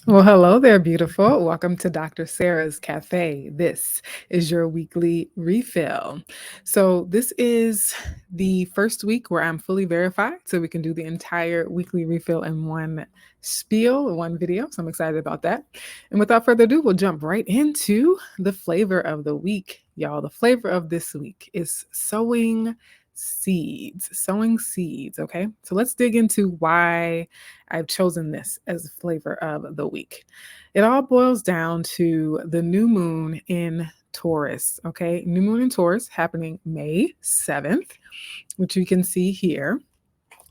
Well, hello there, beautiful. Welcome to Dr. Sarah's Cafe. This is your weekly refill. So, this is the first week where I'm fully verified, so we can do the entire weekly refill in one spiel, in one video. So, I'm excited about that. And without further ado, we'll jump right into the flavor of the week. Y'all, the flavor of this week is sowing seeds. Sowing seeds. Okay. So, let's dig into why I've chosen this as the flavor of the week. It all boils down to the new moon in Taurus. Okay. New moon in Taurus happening May 7th, which you can see here.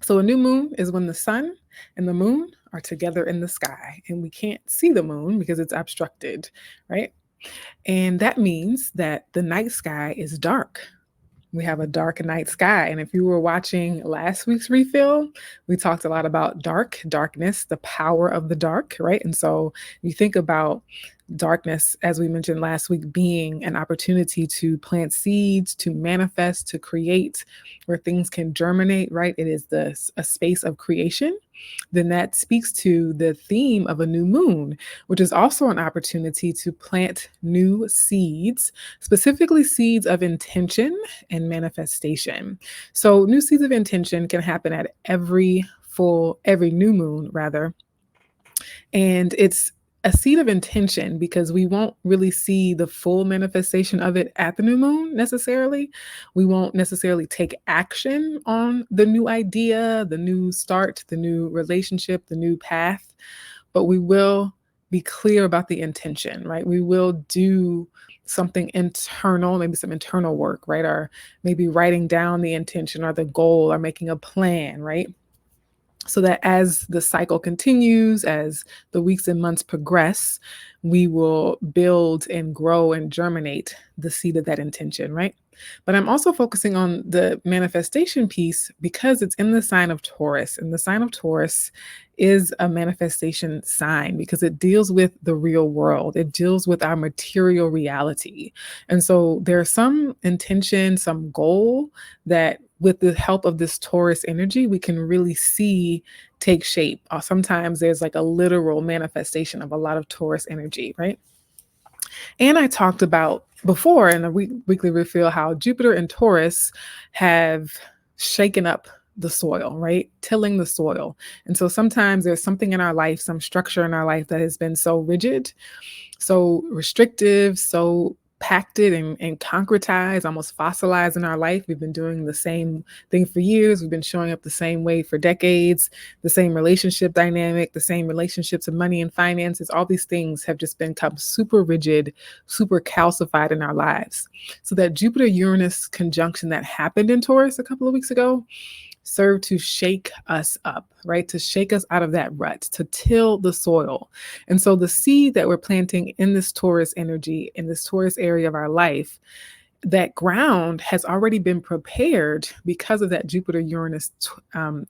So, a new moon is when the sun and the moon are together in the sky, and we can't see the moon because it's obstructed, right? And that means that the night sky is dark. We have a dark night sky. And if you were watching last week's refill, we talked a lot about darkness, the power of the dark, right? And so you think about darkness, as we mentioned last week, being an opportunity to plant seeds, to manifest, to create, where things can germinate, right? It is a space of creation. Then that speaks to the theme of a new moon, which is also an opportunity to plant new seeds, specifically seeds of intention and manifestation. So, new seeds of intention can happen at every new moon, rather. And it's a seed of intention because we won't really see the full manifestation of it at the new moon necessarily. We won't necessarily take action on the new idea, the new start, the new relationship, the new path, but we will be clear about the intention, right? We will do something internal, maybe some internal work, right? Or maybe writing down the intention or the goal or making a plan, right? So that as the cycle continues, as the weeks and months progress, we will build and grow and germinate the seed of that intention, right? But I'm also focusing on the manifestation piece because it's in the sign of Taurus. And the sign of Taurus is a manifestation sign because it deals with the real world, it deals with our material reality. And so there's some intention, some goal that with the help of this Taurus energy, we can really see take shape. Sometimes there's like a literal manifestation of a lot of Taurus energy, right? And I talked about before in the weekly refill how Jupiter and Taurus have shaken up the soil, right? Tilling the soil. And so sometimes there's something in our life, some structure in our life that has been so rigid, so restrictive, so pacted and concretized, almost fossilized in our life. We've been doing the same thing for years. We've been showing up the same way for decades, the same relationship dynamic, the same relationships of money and finances. All these things have just become super rigid, super calcified in our lives. So that Jupiter-Uranus conjunction that happened in Taurus a couple of weeks ago serve to shake us up, right? To shake us out of that rut, to till the soil. And so the seed that we're planting in this Taurus energy, in this Taurus area of our life, that ground has already been prepared because of that Jupiter Uranus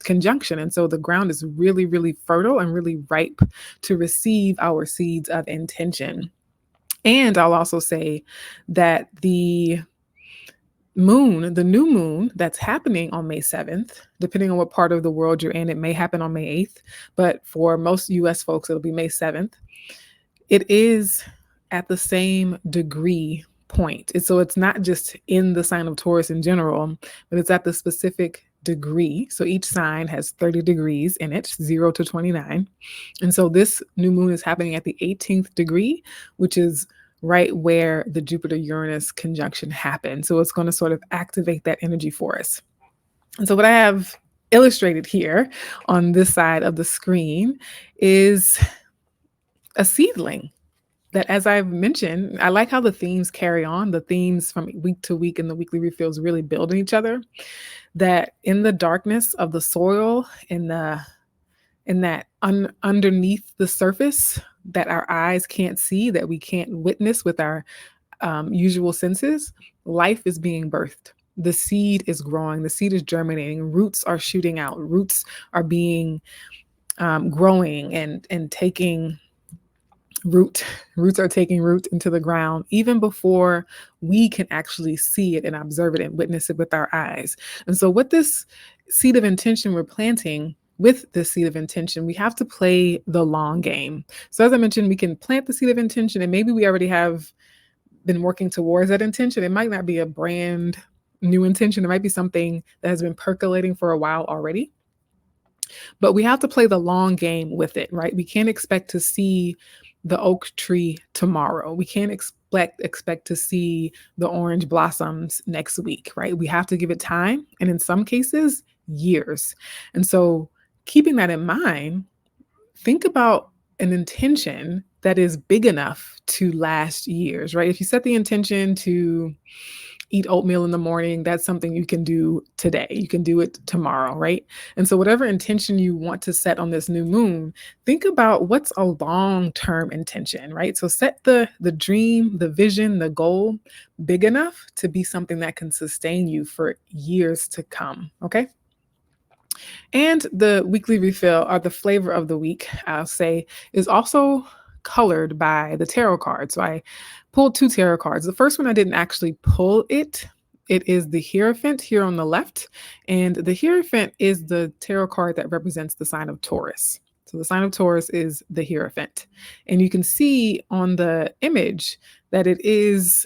conjunction. And so the ground is really, really fertile and really ripe to receive our seeds of intention. And I'll also say that the new moon that's happening on May 7th, depending on what part of the world you're in, it may happen on May 8th, but for most US folks, it'll be May 7th. It is at the same degree point. So it's not just in the sign of Taurus in general, but it's at the specific degree. So each sign has 30 degrees in it, 0 to 29. And so this new moon is happening at the 18th degree, which is right where the Jupiter Uranus conjunction happened. So it's going to sort of activate that energy for us. And so what I have illustrated here on this side of the screen is a seedling that, as I've mentioned, I like how the themes carry on. The themes from week to week in the weekly refills really build on each other. That in the darkness of the soil, underneath the surface that our eyes can't see, that we can't witness with our usual senses, life is being birthed. The seed is growing. The seed is germinating. Roots are shooting out. Roots are being growing and taking root. Roots are taking root into the ground even before we can actually see it and observe it and witness it with our eyes. And so, what this seed of intention we're planting with the seed of intention, we have to play the long game. So, as I mentioned, we can plant the seed of intention, and maybe we already have been working towards that intention. It might not be a brand new intention, it might be something that has been percolating for a while already. But we have to play the long game with it, right? We can't expect to see the oak tree tomorrow. We can't expect to see the orange blossoms next week, right? We have to give it time, and in some cases, years. And so, keeping that in mind, think about an intention that is big enough to last years, right? If you set the intention to eat oatmeal in the morning, that's something you can do today. You can do it tomorrow, right? And so whatever intention you want to set on this new moon, think about what's a long-term intention, right? So set the dream, the vision, the goal big enough to be something that can sustain you for years to come, okay? And the weekly refill, or the flavor of the week, I'll say, is also colored by the tarot card. So I pulled two tarot cards. The first one I didn't actually pull it. It is the Hierophant here on the left. And the Hierophant is the tarot card that represents the sign of Taurus. So the sign of Taurus is the Hierophant. And you can see on the image that it's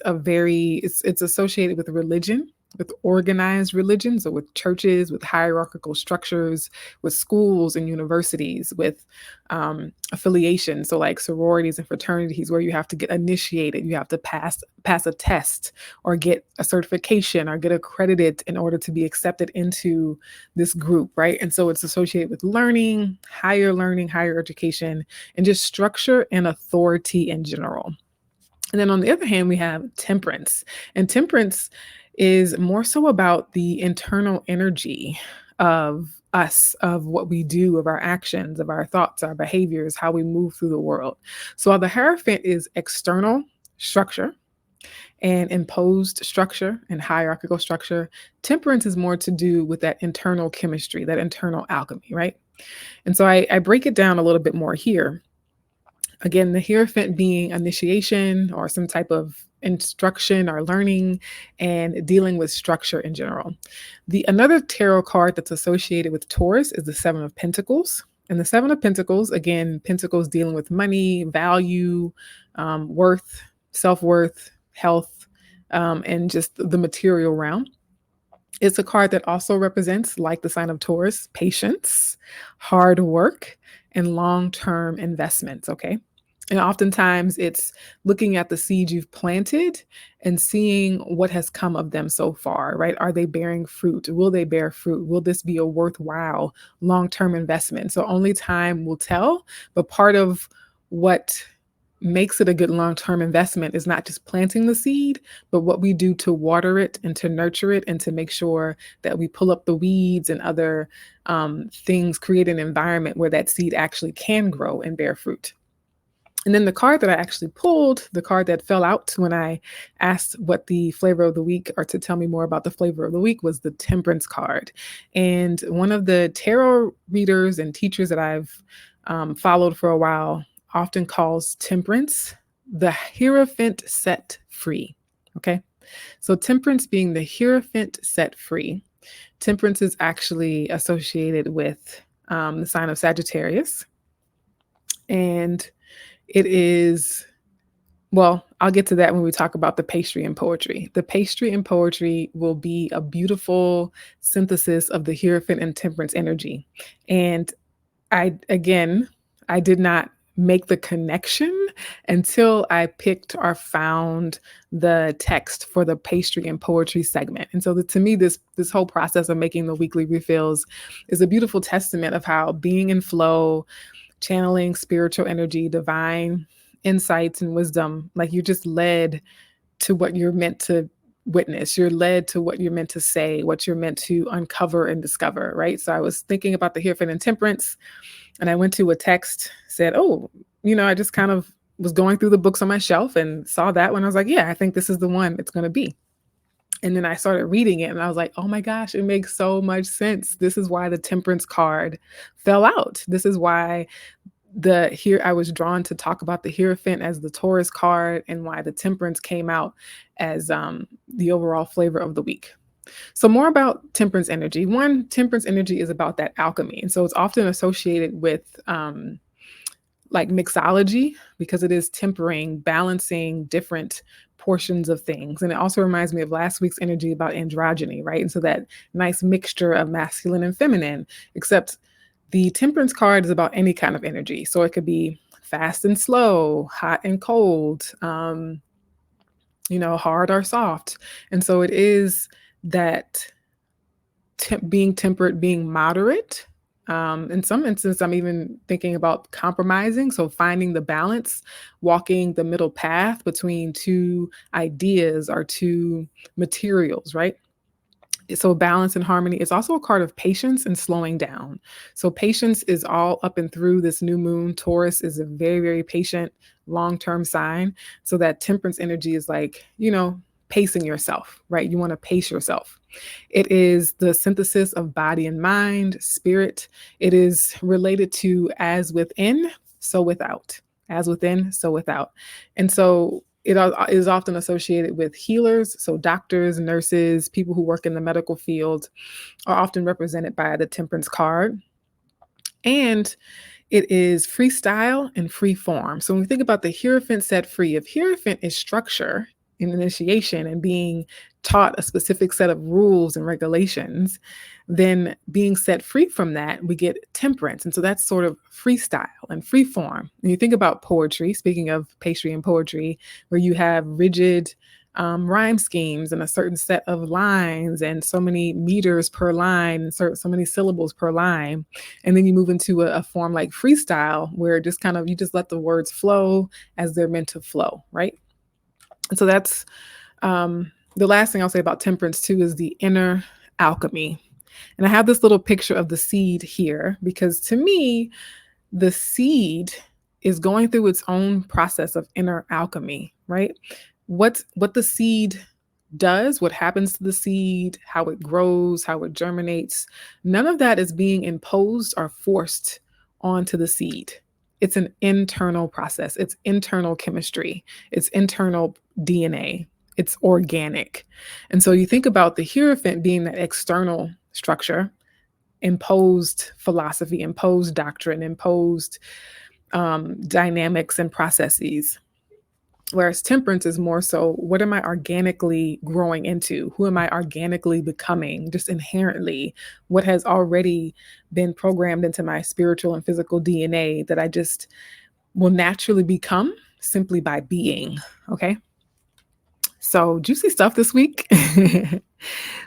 associated with religion, with organized religion, so with churches, with hierarchical structures, with schools and universities, with affiliation, so like sororities and fraternities, where you have to get initiated, you have to pass a test, or get a certification, or get accredited in order to be accepted into this group, right? And so it's associated with learning, higher education, and just structure and authority in general. And then on the other hand, we have temperance. And temperance is more so about the internal energy of us, of what we do, of our actions, of our thoughts, our behaviors, how we move through the world. So while the Hierophant is external structure and imposed structure and hierarchical structure, temperance is more to do with that internal chemistry, that internal alchemy, right? And so I break it down a little bit more here. Again, the Hierophant being initiation or some type of instruction or learning, and dealing with structure in general. The another tarot card that's associated with Taurus is the Seven of Pentacles. And the Seven of Pentacles, again, Pentacles dealing with money, value, worth, self-worth, health, and just the material realm. It's a card that also represents, like the sign of Taurus, patience, hard work, and long-term investments, okay? And oftentimes it's looking at the seeds you've planted and seeing what has come of them so far, right? Are they bearing fruit? Will they bear fruit? Will this be a worthwhile long-term investment? So only time will tell, but part of what makes it a good long-term investment is not just planting the seed, but what we do to water it and to nurture it and to make sure that we pull up the weeds and other things, create an environment where that seed actually can grow and bear fruit. And then the card that I actually pulled, the card that fell out when I asked what the flavor of the week, or to tell me more about the flavor of the week, was the Temperance card. And one of the tarot readers and teachers that I've followed for a while often calls temperance the Hierophant set free. Okay. So temperance being the Hierophant set free. Temperance is actually associated with the sign of Sagittarius. And it is, well, I'll get to that when we talk about the pastry and poetry. The pastry and poetry will be a beautiful synthesis of the Hierophant and Temperance energy. And again, I did not make the connection until I picked or found the text for the pastry and poetry segment. And so to me, this whole process of making the weekly refills is a beautiful testament of how being in flow, channeling spiritual energy, divine insights and wisdom, like you're just led to what you're meant to witness. You're led to what you're meant to say, what you're meant to uncover and discover, right? So I was thinking about the Hierophant and Temperance, and I went to a text, said, oh, I just kind of was going through the books on my shelf and saw that one. I was like, yeah, I think this is the one it's going to be. And then I started reading it and I was like, oh my gosh, it makes so much sense. This is why the Temperance card fell out. This is why I was drawn to talk about the Hierophant as the Taurus card, and why the Temperance came out as the overall flavor of the week. So more about temperance energy. One, temperance energy is about that alchemy, and so it's often associated with like mixology because it is tempering, balancing different portions of things. And it also reminds me of last week's energy about androgyny, right? And so that nice mixture of masculine and feminine, except the temperance card is about any kind of energy. So it could be fast and slow, hot and cold, hard or soft. And so it is that being temperate, being moderate. In some instances, I'm even thinking about compromising. So finding the balance, walking the middle path between two ideas or two materials, right? So balance and harmony is also a card of patience and slowing down. So patience is all up and through this new moon. Taurus is a very, very patient, long-term sign. So that temperance energy is like, pacing yourself, right? You want to pace yourself. It is the synthesis of body and mind, spirit. It is related to as within, so without. As within, so without. And so it is often associated with healers. So doctors, nurses, people who work in the medical field are often represented by the temperance card. And it is freestyle and free form. So when we think about the Hierophant set free, if Hierophant is structure and initiation and being taught a specific set of rules and regulations, then being set free from that, we get temperance. And so that's sort of freestyle and free form. And you think about poetry, speaking of pastry and poetry, where you have rigid rhyme schemes and a certain set of lines and so many meters per line and so many syllables per line. And then you move into a form like freestyle where just kind of you just let the words flow as they're meant to flow, right? And so that's the last thing I'll say about temperance too is the inner alchemy. And I have this little picture of the seed here because to me, the seed is going through its own process of inner alchemy, right? What the seed does, what happens to the seed, how it grows, how it germinates, none of that is being imposed or forced onto the seed. It's an internal process. It's internal chemistry. It's internal DNA. It's organic. And so you think about the Hierophant being that external structure, imposed philosophy, imposed doctrine, imposed dynamics and processes. Whereas temperance is more so, what am I organically growing into? Who am I organically becoming just inherently? What has already been programmed into my spiritual and physical DNA that I just will naturally become simply by being? Okay. So juicy stuff this week.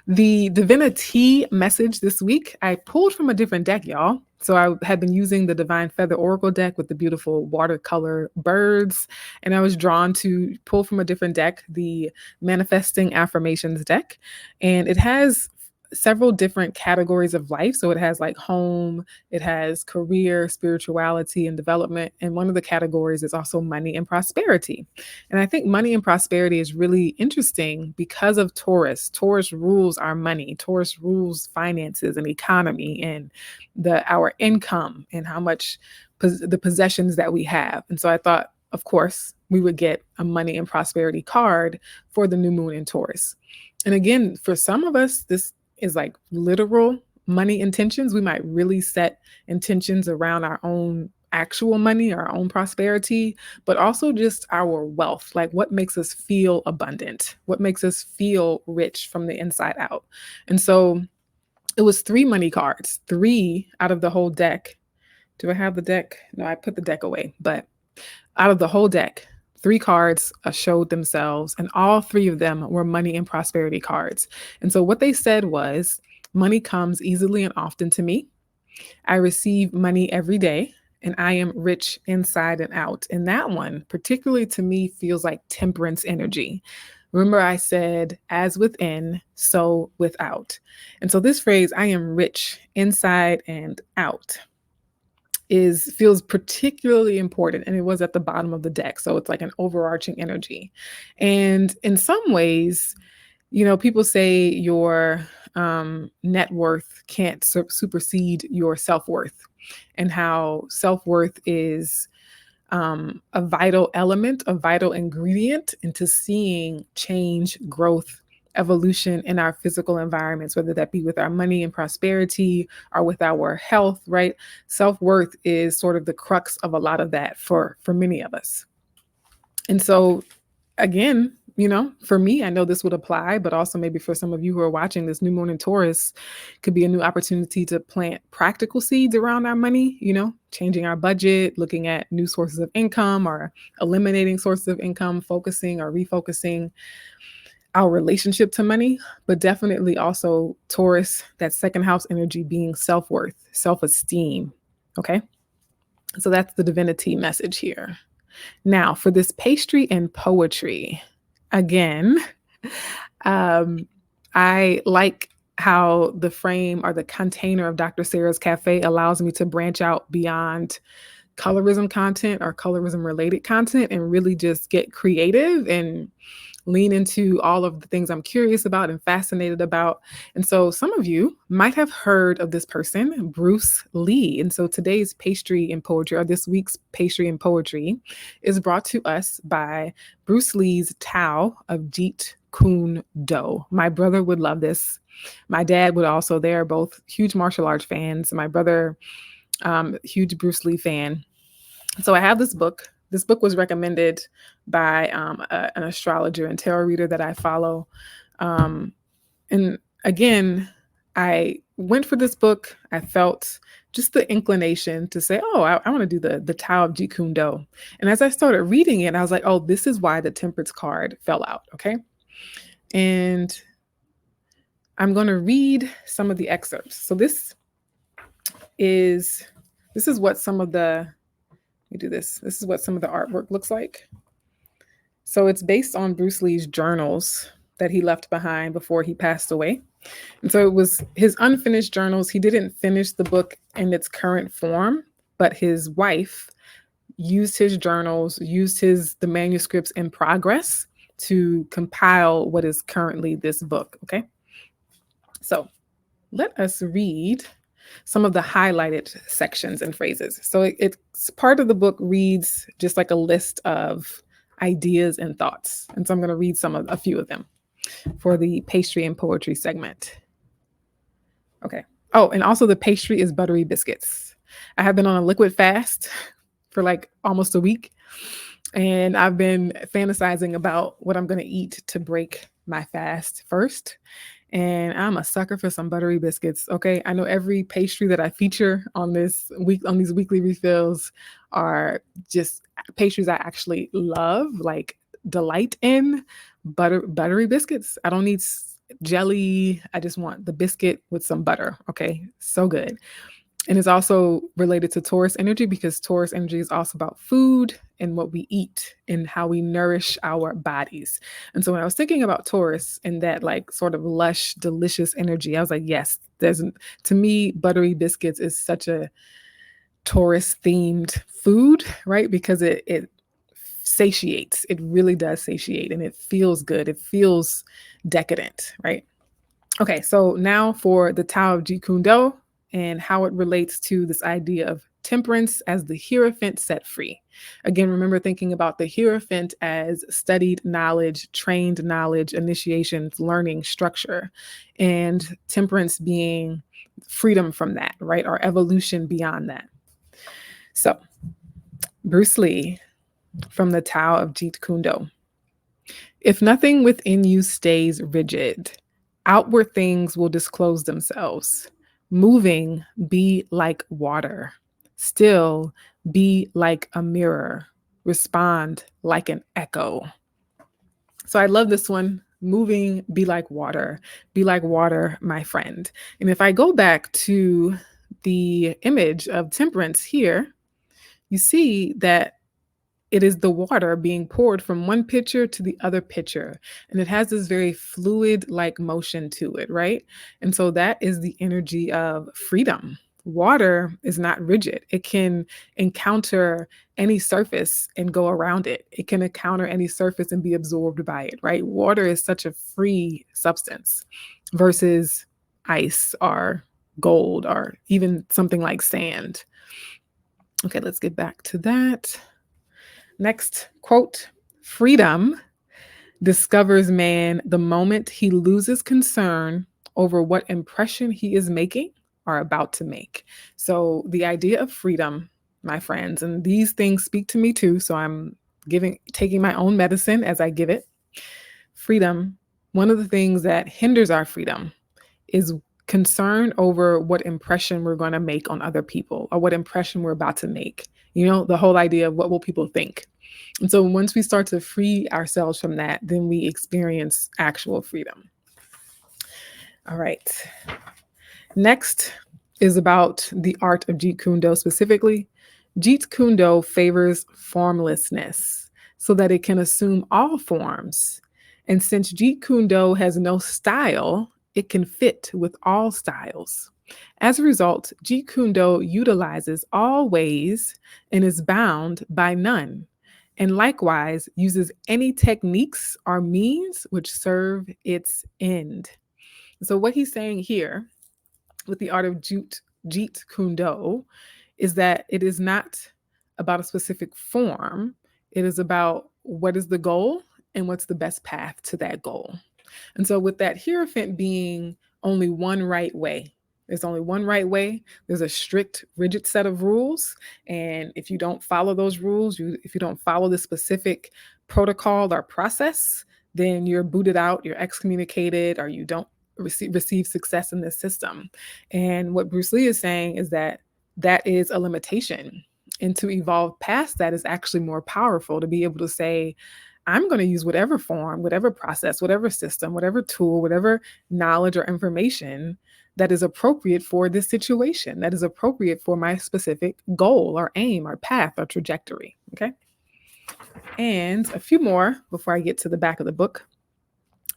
The divinity message this week, I pulled from a different deck, y'all. So I had been using the Divine Feather Oracle deck with the beautiful watercolor birds, and I was drawn to pull from a different deck, the Manifesting Affirmations deck, and it has several different categories of life. So it has like home, it has career, spirituality, and development. And one of the categories is also money and prosperity. And I think money and prosperity is really interesting because of Taurus. Taurus rules our money. Taurus rules finances and economy and our income and how much the possessions that we have. And so I thought, of course, we would get a money and prosperity card for the new moon in Taurus. And again, for some of us, this is like literal money intentions. We might really set intentions around our own actual money, our own prosperity, but also just our wealth. Like what makes us feel abundant? What makes us feel rich from the inside out? And so it was 3 money cards, 3 out of the whole deck. Do I have the deck? No, I put the deck away, but out of the whole deck, 3 cards showed themselves, and all 3 of them were money and prosperity cards. And so what they said was, money comes easily and often to me. I receive money every day, and I am rich inside and out. And that one, particularly to me, feels like temperance energy. Remember, I said, as within, so without. And so this phrase, I am rich inside and out, feels particularly important, and it was at the bottom of the deck, so it's like an overarching energy. And in some ways, people say your net worth can't supersede your self-worth, and how self-worth is a vital element, a vital ingredient into seeing change, growth, evolution in our physical environments, whether that be with our money and prosperity or with our health, right? Self-worth is sort of the crux of a lot of that for many of us. And so again, for me, I know this would apply, but also maybe for some of you who are watching, this new moon in Taurus could be a new opportunity to plant practical seeds around our money, changing our budget, looking at new sources of income or eliminating sources of income, focusing or refocusing our relationship to money, but definitely also Taurus, that second house energy being self-worth, self-esteem. Okay. So that's the divinity message here. Now, for this pastry and poetry, again, I like how the frame or the container of Dr. Sarah's Cafe allows me to branch out beyond colorism content or colorism related content and really just get creative and lean into all of the things I'm curious about and fascinated about. And so some of you might have heard of this person, Bruce Lee. And so today's pastry and poetry, or this week's pastry and poetry, is brought to us by Bruce Lee's Tao of Jeet Kune Do. My brother would love this. My dad would also. They're both huge martial arts fans. My brother, huge Bruce Lee fan. So I have this book. This book was recommended by an astrologer and tarot reader that I follow. And again, I went for this book. I felt just the inclination to say, oh, I want to do the Tao of Jeet Kune Do. And as I started reading it, I was like, oh, this is why the Temperance card fell out. Okay. And I'm going to read some of the excerpts. So this is what some of the, let me do this. This is what some of the artwork looks like. So it's based on Bruce Lee's journals that he left behind before he passed away. And so it was his unfinished journals. He didn't finish the book in its current form, but his wife used his journals, used the manuscripts in progress to compile what is currently this book. Okay. So let us read some of the highlighted sections and phrases. So it's part of the book reads just like a list of ideas and thoughts. And so I'm going to read a few of them for the pastry and poetry segment. Okay. Oh, and also the pastry is buttery biscuits. I have been on a liquid fast for like almost a week, and I've been fantasizing about what I'm going to eat to break my fast first. And I'm a sucker for some buttery biscuits. Okay. I know every pastry that I feature on these weekly refills are just pastries I actually love, like delight in. Buttery biscuits. I don't need jelly. I just want the biscuit with some butter. Okay. So good. And it's also related to Taurus energy because Taurus energy is also about food and what we eat and how we nourish our bodies. And so when I was thinking about Taurus and that like sort of lush, delicious energy, I was like, yes, to me, buttery biscuits is such a Taurus themed food, right? Because it satiates. It really does satiate and it feels good. It feels decadent, right? Okay, so now for the Tao of Jeet Kune Do and how it relates to this idea of temperance as the Hierophant set free. Again, remember thinking about the Hierophant as studied knowledge, trained knowledge, initiations, learning, structure, and temperance being freedom from that, right? Or evolution beyond that. So, Bruce Lee from the Tao of Jeet Kune Do. If nothing within you stays rigid, outward things will disclose themselves. Moving, be like water. Still, be like a mirror. Respond like an echo. So I love this one. Moving, be like water. Be like water, my friend. And if I go back to the image of temperance here, you see that it is the water being poured from one pitcher to the other pitcher. And it has this very fluid like motion to it, right? And so that is the energy of freedom. Water is not rigid. It can encounter any surface and go around it. It can encounter any surface and be absorbed by it, right? Water is such a free substance versus ice or gold or even something like sand. Okay, let's get back to that. Next quote, freedom discovers man the moment he loses concern over what impression he is making or about to make. So, the idea of freedom, my friends, and these things speak to me too. So, I'm taking my own medicine as I give it. Freedom, one of the things that hinders our freedom is concern over what impression we're going to make on other people or what impression we're about to make. The whole idea of what will people think. And so once we start to free ourselves from that, then we experience actual freedom. All right. Next is about the art of Jeet Kune Do specifically. Jeet Kune Do favors formlessness so that it can assume all forms. And since Jeet Kune Do has no style, it can fit with all styles. As a result, Jeet Kune Do utilizes all ways and is bound by none, and likewise uses any techniques or means which serve its end. So, what he's saying here with the art of Jeet Kune Do is that it is not about a specific form. It is about what is the goal and what's the best path to that goal. And so, with that Hierophant being only one right way, there's only one right way. There's a strict, rigid set of rules. And if you don't follow those rules, if you don't follow the specific protocol or process, then you're booted out, you're excommunicated, or you don't receive success in this system. And what Bruce Lee is saying is that that is a limitation. And to evolve past that is actually more powerful, to be able to say, I'm going to use whatever form, whatever process, whatever system, whatever tool, whatever knowledge or information that is appropriate for this situation, that is appropriate for my specific goal or aim or path or trajectory. Okay. And a few more before I get to the back of the book.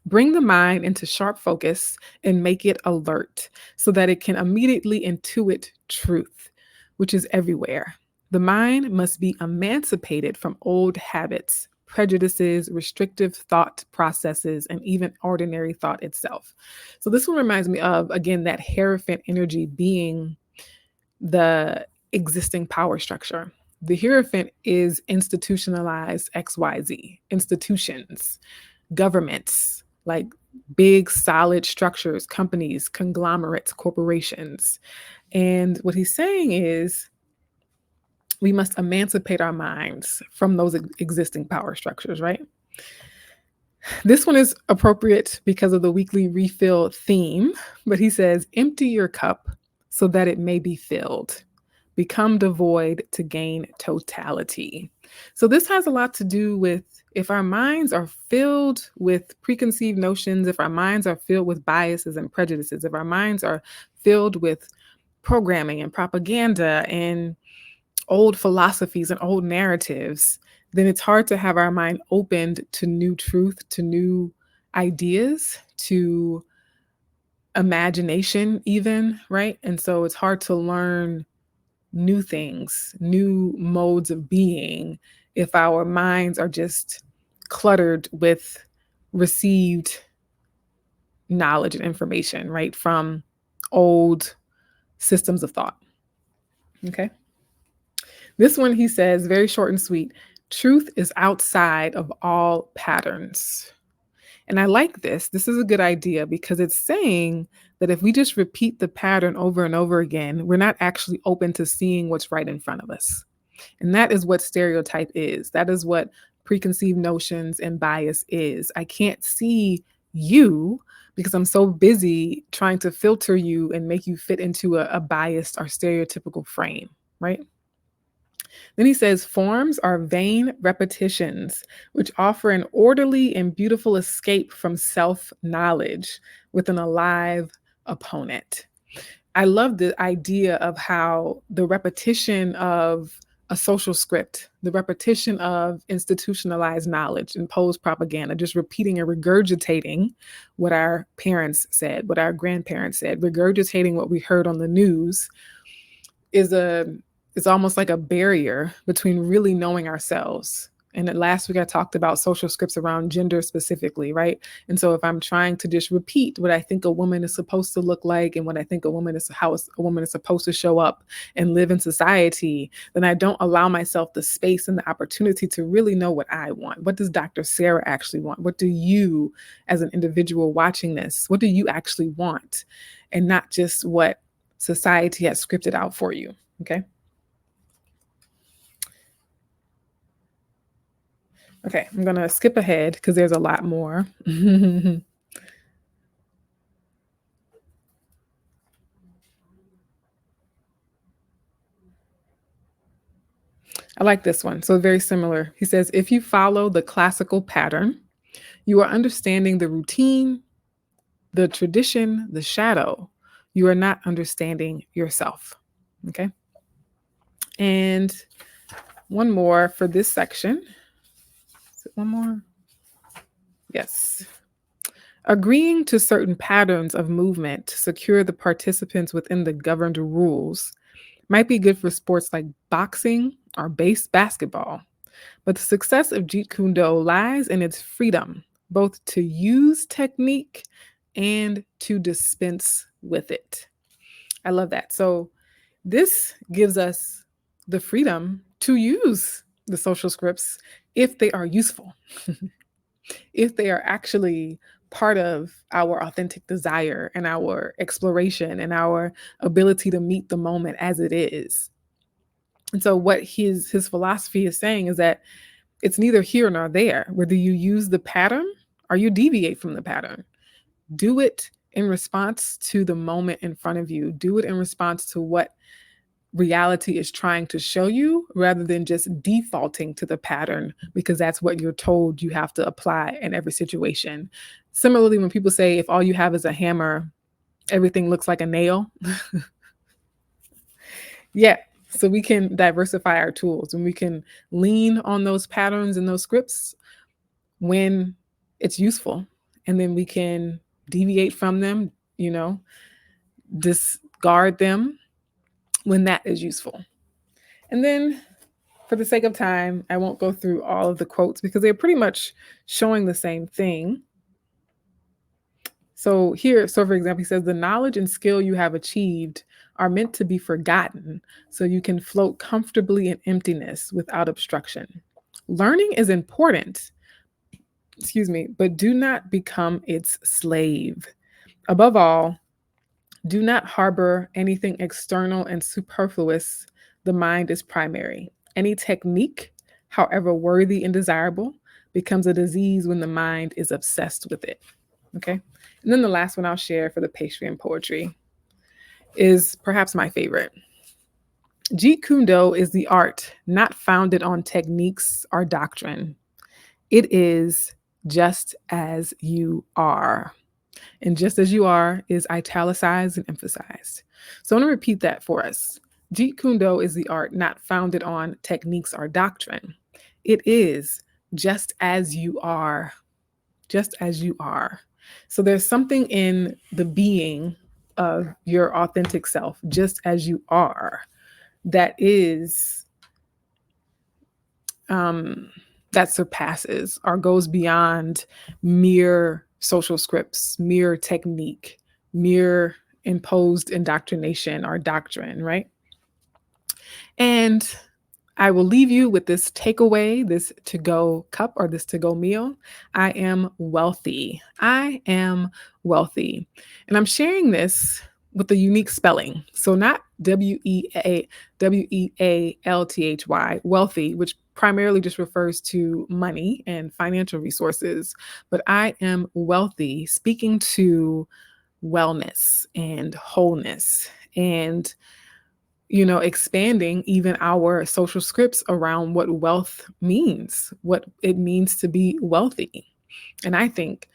Bring the mind into sharp focus and make it alert so that it can immediately intuit truth, which is everywhere. The mind must be emancipated from old habits, prejudices, restrictive thought processes, and even ordinary thought itself. So this one reminds me of, again, that Hierophant energy being the existing power structure. The Hierophant is institutionalized XYZ, institutions, governments, like big, solid structures, companies, conglomerates, corporations. And what he's saying is we must emancipate our minds from those existing power structures, right? This one is appropriate because of the weekly refill theme, but he says, empty your cup so that it may be filled. Become devoid to gain totality. So this has a lot to do with if our minds are filled with preconceived notions, if our minds are filled with biases and prejudices, if our minds are filled with programming and propaganda and old philosophies and old narratives, then it's hard to have our mind opened to new truth, to new ideas, to imagination even, right? And so it's hard to learn new things, new modes of being, if our minds are just cluttered with received knowledge and information, right, from old systems of thought. Okay. This one, he says, very short and sweet, truth is outside of all patterns. And I like this. This is a good idea because it's saying that if we just repeat the pattern over and over again, we're not actually open to seeing what's right in front of us. And that is what stereotype is. That is what preconceived notions and bias is. I can't see you because I'm so busy trying to filter you and make you fit into a biased or stereotypical frame, right? Then he says, forms are vain repetitions, which offer an orderly and beautiful escape from self-knowledge with an alive opponent. I love the idea of how the repetition of a social script, the repetition of institutionalized knowledge, imposed propaganda, just repeating and regurgitating what our parents said, what our grandparents said, regurgitating what we heard on the news is almost like a barrier between really knowing ourselves And then last week I talked about social scripts around gender specifically, right? And so if I'm trying to just repeat what I think a woman is supposed to look like and what I think a woman is, how a woman is supposed to show up and live in society, then I don't allow myself the space and the opportunity to really know what I want. What does Dr. Sarah actually want? What do you, as an individual watching this, what do you actually want? And not just what society has scripted out for you. Okay. Okay, I'm going to skip ahead because there's a lot more. I like this one. So, very similar. He says, if you follow the classical pattern, you are understanding the routine, the tradition, the shadow. You are not understanding yourself. Okay. And one more for this section. Is it one more? Yes. Agreeing to certain patterns of movement to secure the participants within the governed rules might be good for sports like boxing or base basketball. But the success of Jeet Kune Do lies in its freedom, both to use technique and to dispense with it. I love that. So this gives us the freedom to use the social scripts if they are useful, if they are actually part of our authentic desire and our exploration and our ability to meet the moment as it is. And so what his philosophy is saying is that it's neither here nor there. Whether you use the pattern or you deviate from the pattern, do it in response to the moment in front of you. Do it in response to what reality is trying to show you rather than just defaulting to the pattern because that's what you're told you have to apply in every situation. Similarly, when people say if all you have is a hammer, everything looks like a nail. Yeah. So we can diversify our tools and we can lean on those patterns and those scripts when it's useful. And then we can deviate from them, discard them when that is useful. And then for the sake of time, I won't go through all of the quotes because they're pretty much showing the same thing. So for example, he says, the knowledge and skill you have achieved are meant to be forgotten so you can float comfortably in emptiness without obstruction. Learning is important, but do not become its slave. Above all, do not harbor anything external and superfluous. The mind is primary. Any technique, however worthy and desirable, becomes a disease when the mind is obsessed with it. Okay. And then the last one I'll share for the pastry and poetry is perhaps my favorite. Jeet Kune Do is the art not founded on techniques or doctrine. It is just as you are. And just as you are is italicized and emphasized. So I want to repeat that for us. Jeet Kune Do is the art not founded on techniques or doctrine. It is just as you are. Just as you are. So there's something in the being of your authentic self, just as you are, that is that surpasses or goes beyond mere social scripts, mere technique, mere imposed indoctrination or doctrine, right? And I will leave you with this takeaway, this to-go cup or this to-go meal. I am wealthy. I am wealthy. And I'm sharing this with a unique spelling. So not Wealthy, wealthy, which primarily just refers to money and financial resources, but I am wealthy, speaking to wellness and wholeness and expanding even our social scripts around what wealth means, what it means to be wealthy. And I think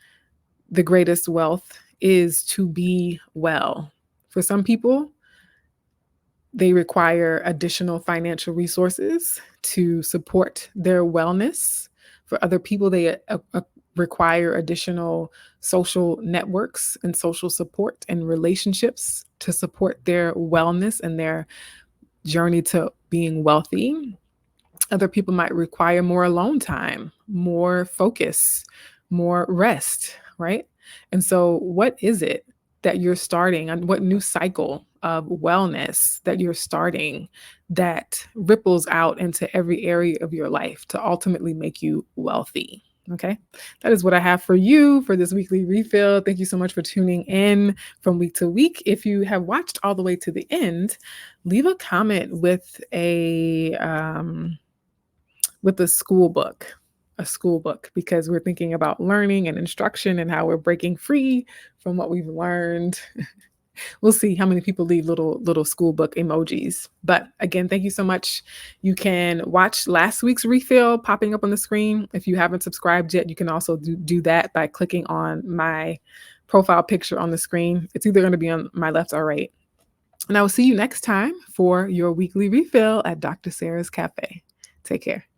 the greatest wealth is to be well. For some people, they require additional financial resources to support their wellness. For other people, they require additional social networks and social support and relationships to support their wellness and their journey to being wealthy. Other people might require more alone time, more focus, more rest, right? And so, what is it that you're starting, and what new cycle of wellness that you're starting that ripples out into every area of your life to ultimately make you wealthy? Okay. That is what I have for you for this weekly refill. Thank you so much for tuning in from week to week. If you have watched all the way to the end, leave a comment with a school book, because we're thinking about learning and instruction and how we're breaking free from what we've learned. We'll see how many people leave little school book emojis. But again, thank you so much. You can watch last week's refill popping up on the screen. If you haven't subscribed yet, you can also do that by clicking on my profile picture on the screen. It's either going to be on my left or right. And I will see you next time for your weekly refill at Dr. Sarah's Cafe. Take care.